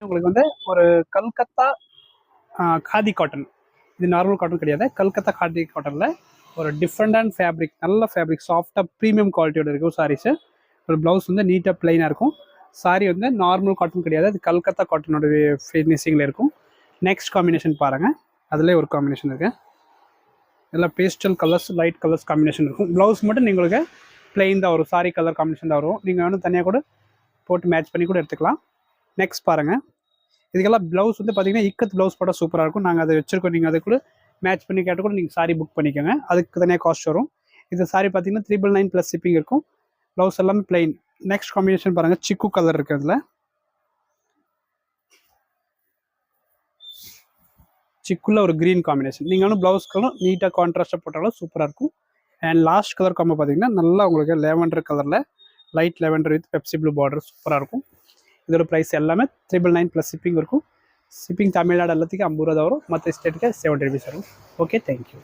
உங்களுக்கு வந்து ஒரு கல்கத்தா காதி காட்டன். இது நார்மல் காட்டன் கிடையாது, கல்கத்தா காதி காட்டனில் ஒரு டிஃப்ரெண்டான ஃபேப்ரிக், நல்ல ஃபேப்ரிக், சாஃப்டாக ப்ரீமியம் குவாலிட்டியோட இருக்கும் சாரீஸு. ஒரு ப்ளவுஸ் வந்து நீட்டாக பிளைனாக இருக்கும். சாரீ வந்து நார்மல் காட்டன் கிடையாது, அது கல்கத்தா காட்டனோட ஃபினிஷிங்கில் இருக்கும். நெக்ஸ்ட் காம்பினேஷன் பாருங்கள், அதிலே ஒரு காம்பினேஷன் இருக்குது. எல்லாம் pastel colours, light colours combination இருக்கும். ப்ளவுஸ் மட்டும் உங்களுக்கு பிளெயின் தான் வரும், சாரி கலர் காம்பினேஷன் தான் வரும். நீங்கள் வந்து தனியாக கூட போட்டு மேட்ச் பண்ணி கூட எடுத்துக்கலாம். நெக்ஸ்ட் பாருங்கள், இதுக்கெல்லாம் ப்ளவுஸ் வந்து பார்த்தீங்கன்னா இக்கத் ப்ளவுஸ் போட்டால் சூப்பராக இருக்கும். நாங்கள் அதை வச்சுருக்கோம், நீங்கள் அதை கூட மேட்ச் பண்ணி கேட்டு கூட நீங்கள் சாரி புக் பண்ணிக்கோங்க, அதுக்கு தனியாக காஸ்ட் வரும். இந்த சாரி பார்த்தீங்கன்னா 999 ப்ளஸ் ஷிப்பிங் இருக்கும். ப்ளவுஸ் எல்லாமே பிளெயின். நெக்ஸ்ட் காம்பினேஷன் பாருங்கள், சிக்கு கலர் இருக்குது. அதில் சிக்குள்ள ஒரு க்ரீன் காம்பினேஷன். நீங்கள் வந்து ப்ளவுஸ்க்கெல்லாம் நீட்டாக கான்ட்ராஸ்ட்டாக போட்டாலும் சூப்பராக இருக்கும். அண்ட் லாஸ்ட் கலர் காம்போ பார்த்தீங்கன்னா நல்லா உங்களுக்கு லெவெண்டர் கலரில், light lavender with Pepsi blue border சூப்பராக இருக்கும். இதோட ப்ரைஸ் எல்லாமே 999 ப்ளஸ் ஷிப்பிங் இருக்கும். ஷிப்பிங் தமிழ்நாடு எல்லாத்துக்கும் 50 ரூபா தான் வரும், மற்ற ஸ்டேட்டுக்கு 70 ருபீஸ் வரும். Okay, thank you.